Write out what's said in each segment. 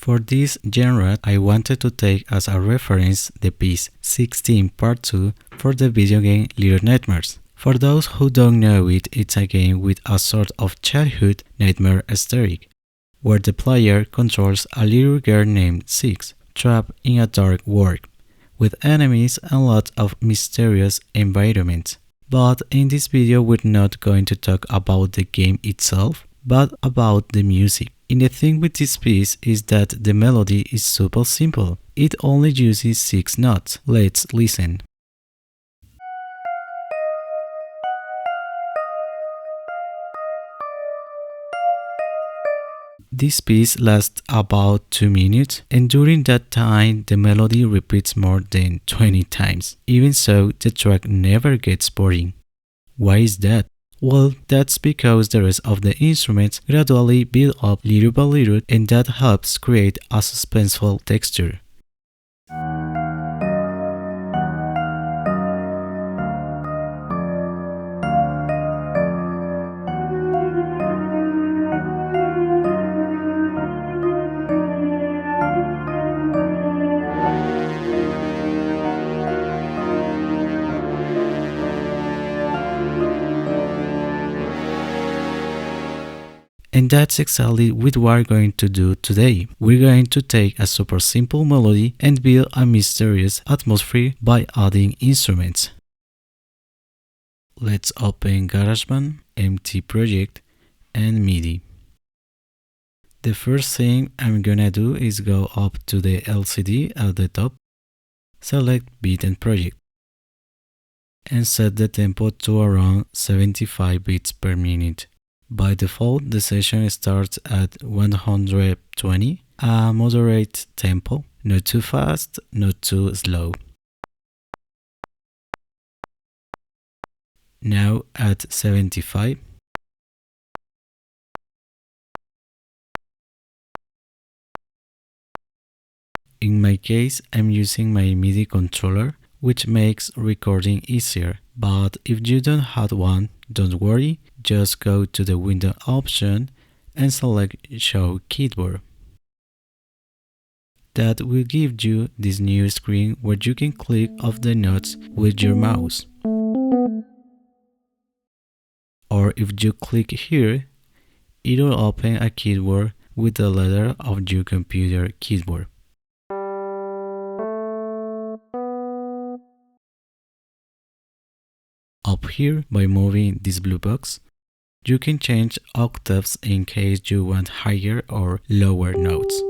For this genre, I wanted to take as a reference the piece 16 Part 2 for the video game Little Nightmares. For those who don't know it, it's a game with a sort of childhood nightmare aesthetic, where the player controls a little girl named Six, trapped in a dark world, with enemies and lots of mysterious environments. But in this video we're not going to talk about the game itself, but about the music. And the thing with this piece is that the melody is super simple. It only uses 6 notes. Let's listen. This piece lasts about 2 minutes, and during that time the melody repeats more than 20 times. Even so, the track never gets boring. Why is that? Well, that's because the rest of the instruments gradually build up little by little, and that helps create a suspenseful texture. And that's exactly what we're going to do today. We're going to take a super simple melody and build a mysterious atmosphere by adding instruments. Let's open GarageBand, empty project, and MIDI. The first thing I'm gonna do is go up to the LCD at the top, select Beat and Project, and set the tempo to around 75 beats per minute. By default, the session starts at 120, a moderate tempo, not too fast, not too slow. Now at 75. In my case, I'm using my MIDI controller, which makes recording easier. But if you don't have one, don't worry, just go to the window option and select Show Keyboard. That will give you this new screen where you can click off the notes with your mouse. Or if you click here, it will open a keyboard with the letter of your computer keyboard. Up here, by moving this blue box, you can change octaves in case you want higher or lower notes.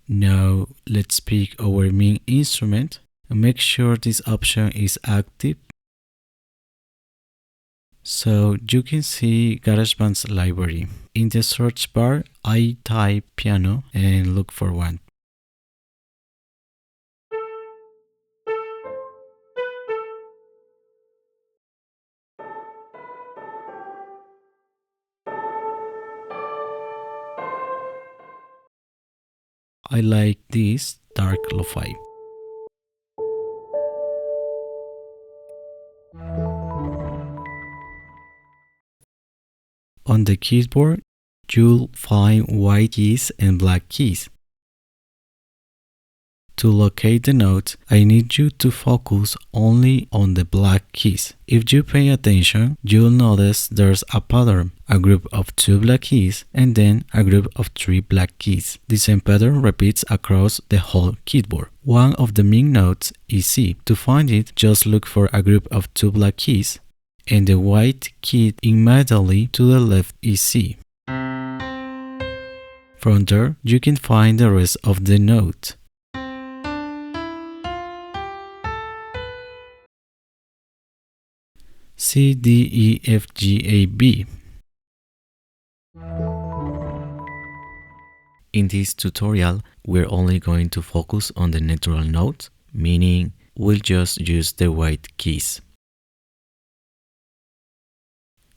Now let's pick our main instrument and make sure this option is active. So you can see GarageBand's library. In the search bar, I type piano and look for one. I like this dark lo-fi. On the keyboard, you'll find white keys and black keys. To locate the notes, I need you to focus only on the black keys. If you pay attention, you'll notice there's a pattern, a group of 2 black keys and then a group of 3 black keys. The same pattern repeats across the whole keyboard. One of the main notes is C. To find it, just look for a group of 2 black keys, and the white key immediately to the left is C. From there, you can find the rest of the note. C, D, E, F, G, A, B. In this tutorial, we're only going to focus on the natural notes, meaning we'll just use the white keys.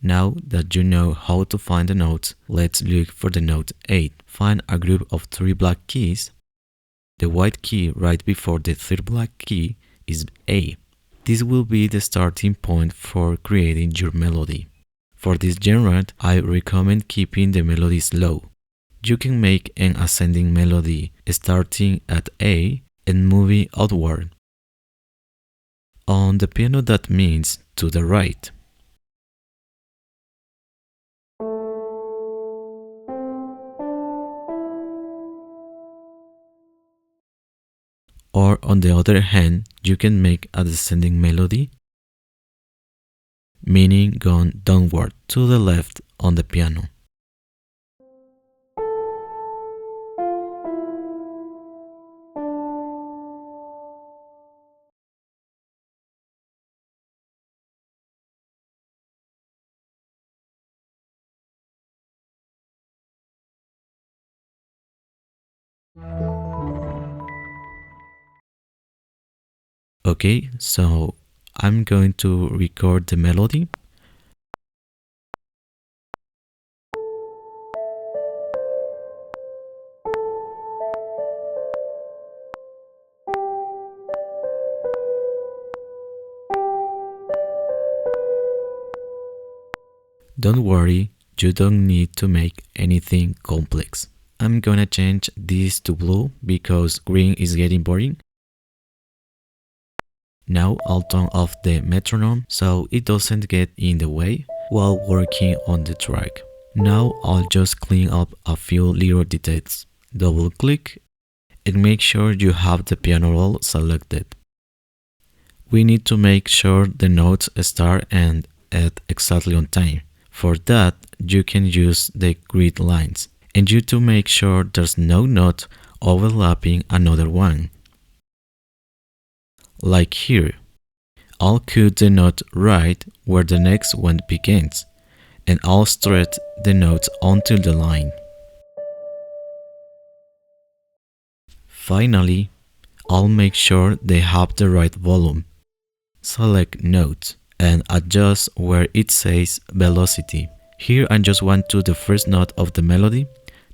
Now that you know how to find the notes, let's look for the note 8. Find a group of 3 black keys. The white key right before the 3rd black key is A. This will be the starting point for creating your melody. For this genre, I recommend keeping the melody slow. you can make an ascending melody starting at A and moving outward. On the piano that means to the right. Or on the other hand, you can make a descending melody, meaning going downward to the left on the piano. Okay, so I'm going to record the melody. Don't worry, you don't need to make anything complex. I'm gonna change this to blue because green is getting boring. Now I'll turn off the metronome so it doesn't get in the way while working on the track. Now I'll just clean up a few little details. Double click and make sure you have the piano roll selected. We need to make sure the notes start and end exactly on time. For that, you can use the grid lines, and you to make sure there's no note overlapping another one. Like here, I'll cut the note right where the next one begins, and I'll stretch the notes onto the line. Finally, I'll make sure they have the right volume. Select Notes and adjust where it says Velocity. Here I just want the first note of the melody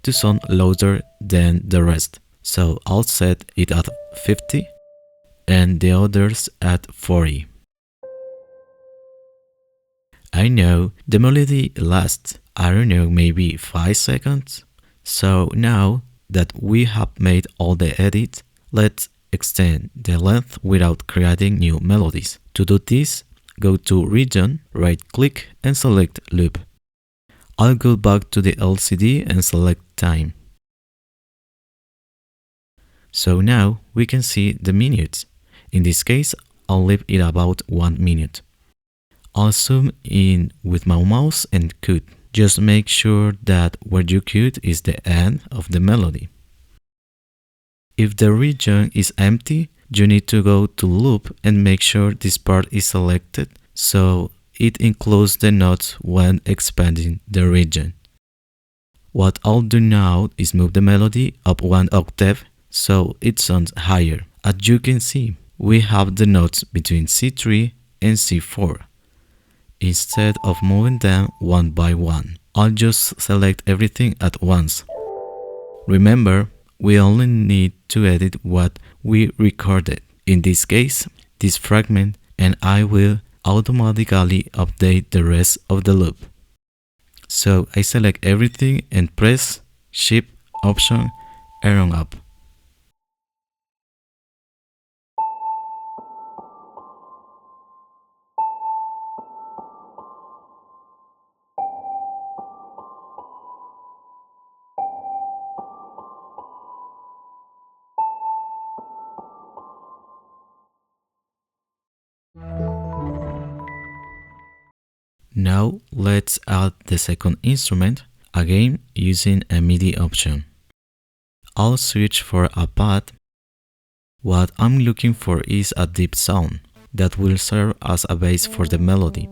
to sound louder than the rest, so I'll set it at 50 and the others at 40. I know the melody lasts, I don't know, maybe 5 seconds. So now that we have made all the edits, let's extend the length without creating new melodies. To do this, go to Region, right-click and select Loop. I'll go back to the LCD and select Time. So now we can see the minutes. In this case, I'll leave it about 1 minute. I'll zoom in with my mouse and cut. Just make sure that where you cut is the end of the melody. If the region is empty, you need to go to Loop and make sure this part is selected so it includes the notes when expanding the region. What I'll do now is move the melody up 1 octave so it sounds higher. As you can see, we have the notes between C3 and C4. Instead of moving them one by one, I'll just select everything at once. Remember, we only need to edit what we recorded. In this case, this fragment, and I will automatically update the rest of the loop. So I select everything and press Shift Option Arrow up. Now let's add the second instrument, again using a MIDI option. I'll switch for a pad. What I'm looking for is a deep sound that will serve as a base for the melody.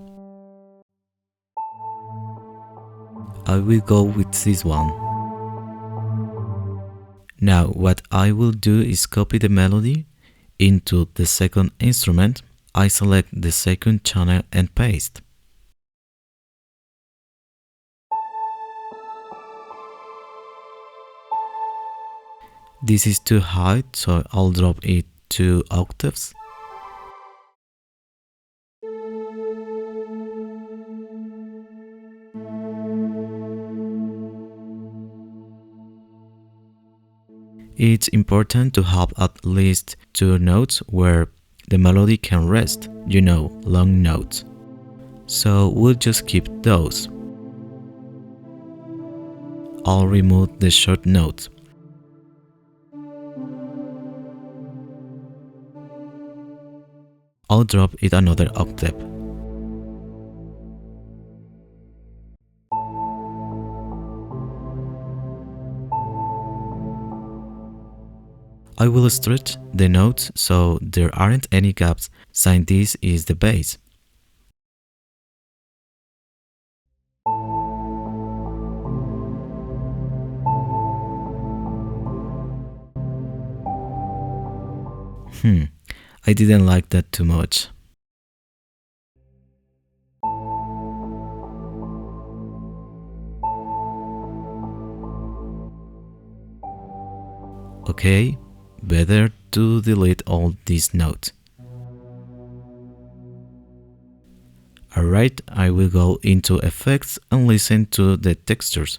I will go with this one. Now what I will do is copy the melody into the second instrument. I select the second channel and paste. This is too high, so I'll drop it 2 octaves. It's important to have at least two notes where the melody can rest, long notes. So we'll just keep those. I'll remove the short notes. I'll drop it another octave. I will stretch the notes so there aren't any gaps, since this is the bass. I didn't like that too much. Okay, better to delete all these notes. Alright, I will go into effects and listen to the textures.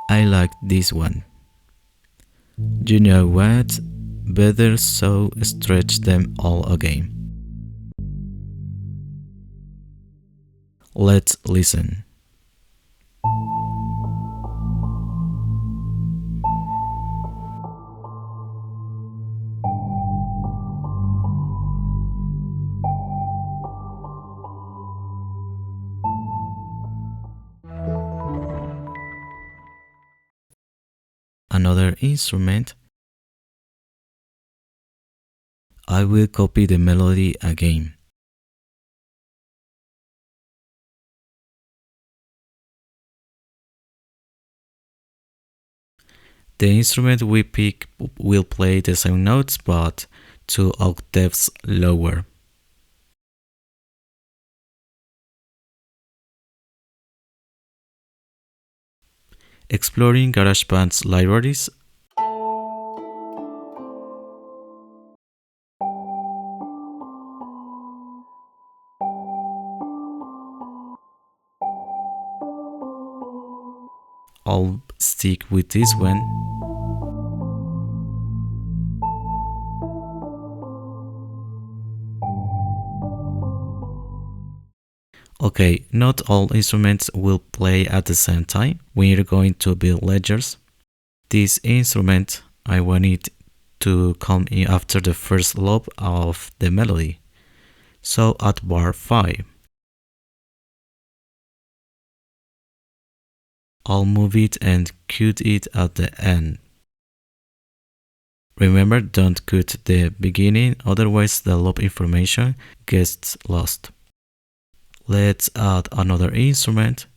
I like this one. You know what? Better so stretch them all again. Let's listen. Another instrument. I will copy the melody again. The instrument we pick will play the same notes but 2 octaves lower. Exploring GarageBand's libraries, I'll stick with this one. Okay, not all instruments will play at the same time when you're going to build ledgers. This instrument, I want it to come in after the first loop of the melody. So at bar 5, I'll move it and cut it at the end. Remember, don't cut the beginning, otherwise the loop information gets lost. Let's add another instrument.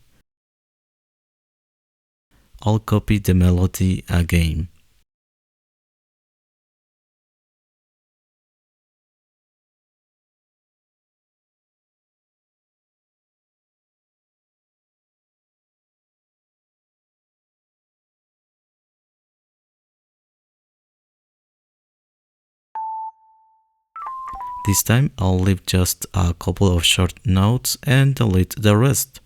I'll copy the melody again. This time I'll leave just a couple of short notes and delete the rest.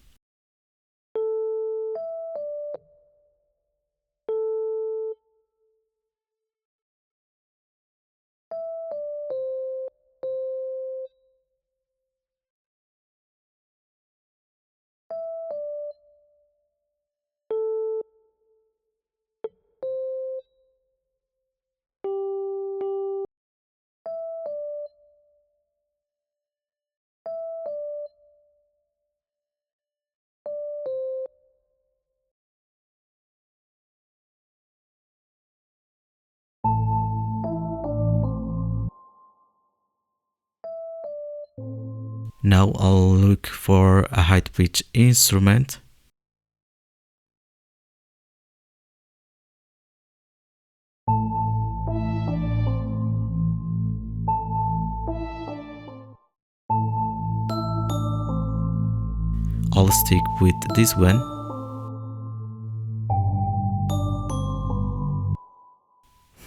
Now I'll look for a high-pitch instrument. I'll stick with this one.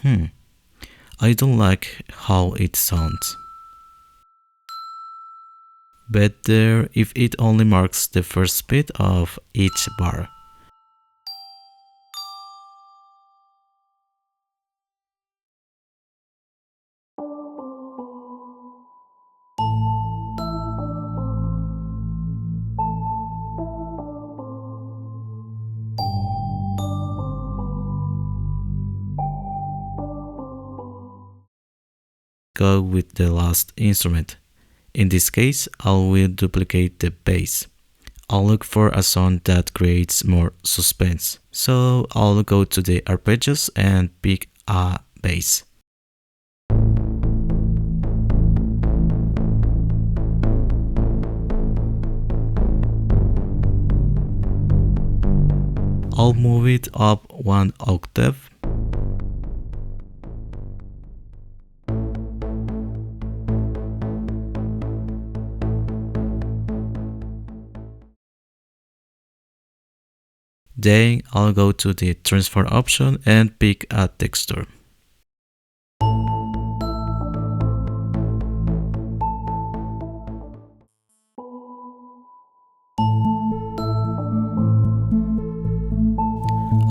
I don't like how it sounds. Better if it only marks the first bit of each bar. Go with the last instrument. In this case, I will duplicate the bass. I'll look for a sound that creates more suspense. So I'll go to the arpeggios and pick a bass. I'll move it up one octave. Then I'll go to the transform option and pick a texture.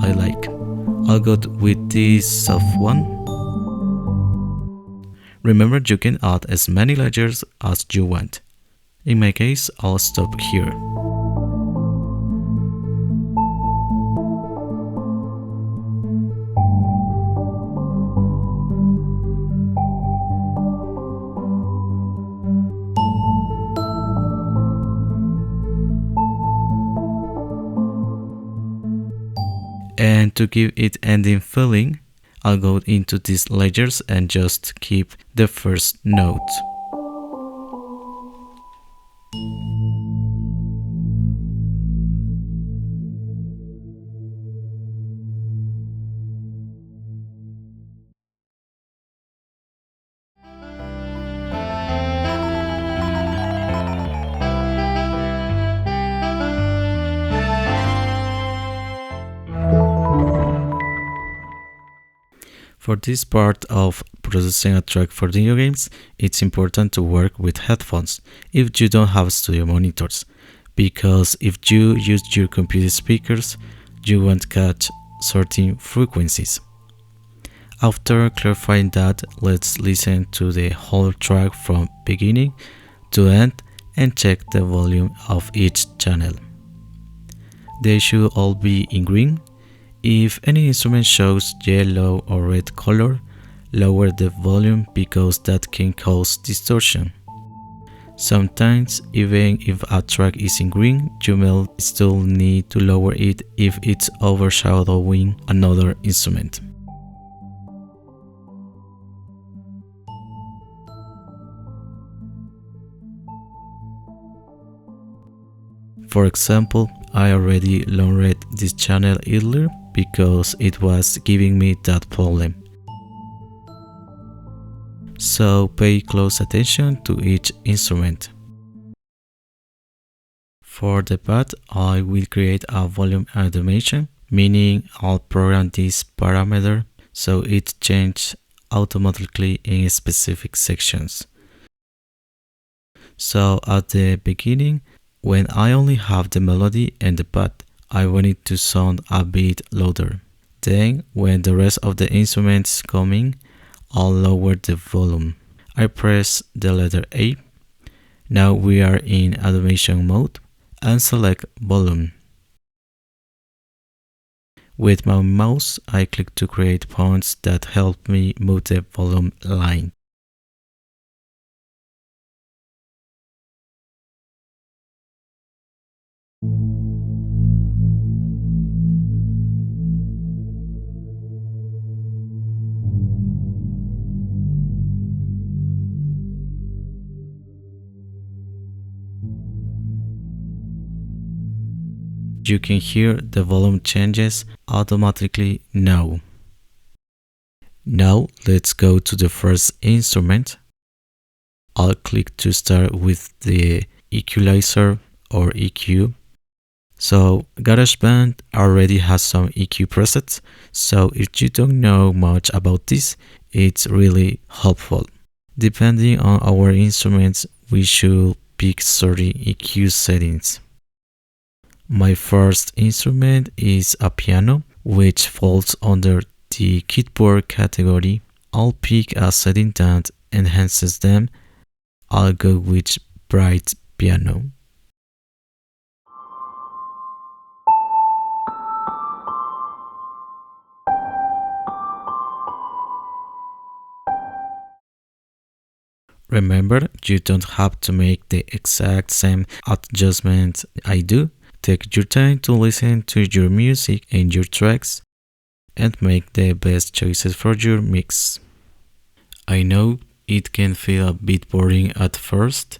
I like. I'll go with this soft one. Remember, you can add as many layers as you want. In my case, I'll stop here. And to give it ending feeling, I'll go into these layers and just keep the first note. For this part of producing a track for video games, it's important to work with headphones if you don't have studio monitors, because if you use your computer speakers, you won't catch certain frequencies. After clarifying that, let's listen to the whole track from beginning to end and check the volume of each channel. They should all be in green. If any instrument shows yellow or red color, lower the volume because that can cause distortion. Sometimes, even if a track is in green, you may still need to lower it if it's overshadowing another instrument. For example, I already lowered this channel earlier because it was giving me that problem. So pay close attention to each instrument. For the pad, I will create a volume automation, meaning I'll program this parameter so it changes automatically in specific sections. So at the beginning, when I only have the melody and the pad, I want it to sound a bit louder. Then, when the rest of the instruments come in, I'll lower the volume. I press the letter A. Now we are in automation mode and select volume. With my mouse, I click to create points that help me move the volume line. You can hear the volume changes automatically now. Now let's go to the first instrument. I'll click to start with the equalizer or EQ. So GarageBand already has some EQ presets, so if you don't know much about this, it's really helpful. Depending on our instruments, we should pick certain EQ settings. My first instrument is a piano, which falls under the keyboard category. I'll pick a setting that enhances them. I'll go with bright piano. Remember, you don't have to make the exact same adjustments I do. Take your time to listen to your music and your tracks and make the best choices for your mix. I know it can feel a bit boring at first,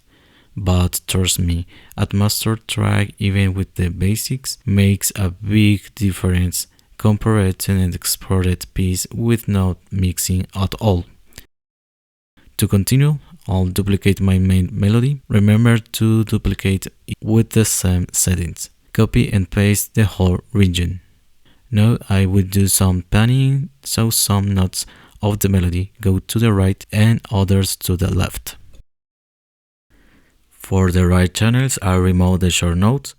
but trust me, a master track, even with the basics, makes a big difference compared to an exported piece with no mixing at all. To continue, I'll duplicate my main melody. Remember to duplicate it with the same settings. Copy and paste the whole region. Now I will do some panning, so some notes of the melody go to the right and others to the left. For the right channels, I remove the short notes.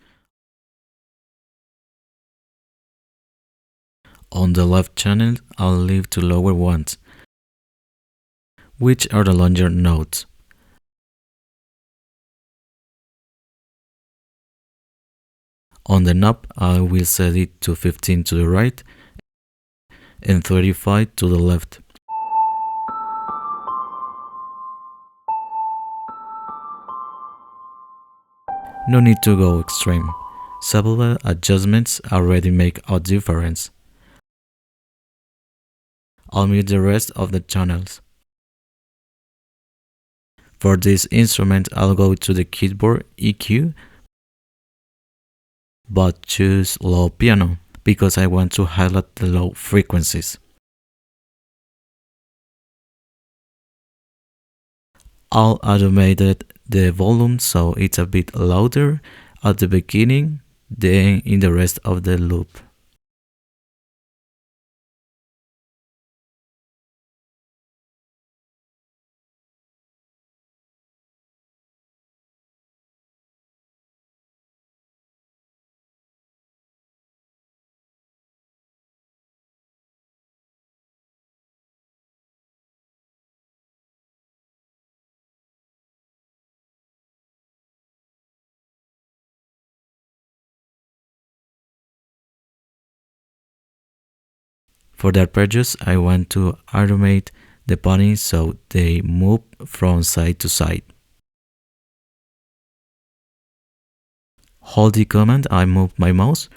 On the left channel, I'll leave the lower ones, which are the longer notes. On the knob, I will set it to 15 to the right and 35 to the left. No need to go extreme. Several adjustments already make a difference. I'll mute the rest of the channels. For this instrument, I'll go to the keyboard EQ, but choose low piano because I want to highlight the low frequencies. I'll automate the volume so it's a bit louder at the beginning than in the rest of the loop. For the arpeggios, I want to automate the panning so they move from side to side. Hold the command, I move my mouse.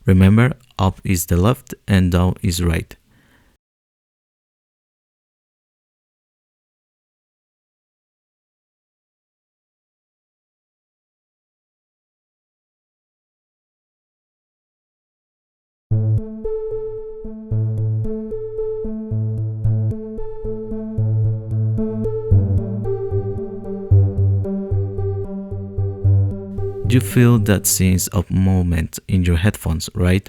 Remember, up is the left and down is right. You feel that sense of movement in your headphones, right?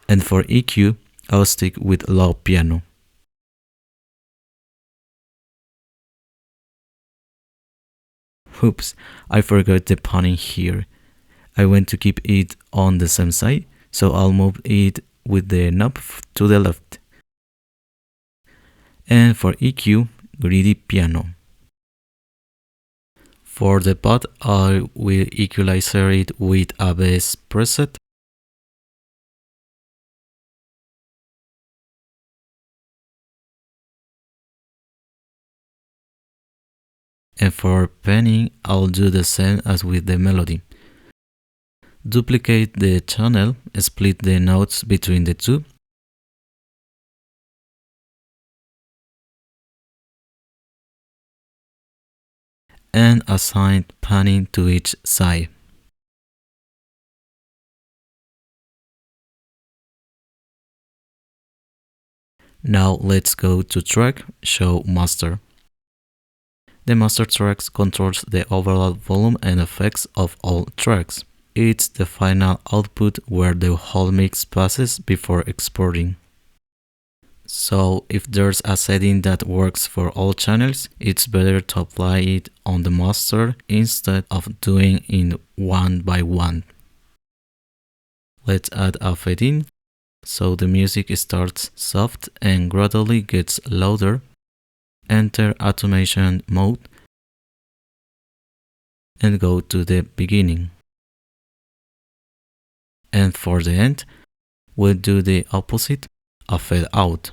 And for EQ, I'll stick with low piano. Oops, I forgot the panning here. I want to keep it on the same side, so I'll move it with the knob to the left. And for EQ, greedy piano. For the pot, I will equalizer it with a bass preset. And for panning, I'll do the same as with the melody. Duplicate the channel, split the notes between the two. And assign panning to each side. Now let's go to track, show master. The master tracks controls the overall volume and effects of all tracks. It's the final output where the whole mix passes before exporting. So if there's a setting that works for all channels, it's better to apply it on the master instead of doing it one by one. Let's add a fade in, so the music starts soft and gradually gets louder. Enter automation mode and go to the beginning. And for the end, we'll do the opposite, a fade out.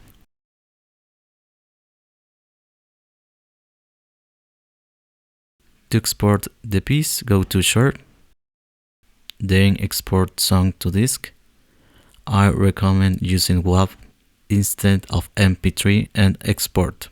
To export the piece, go to Share, then export song to disk. I recommend using WAV instead of MP3 and export.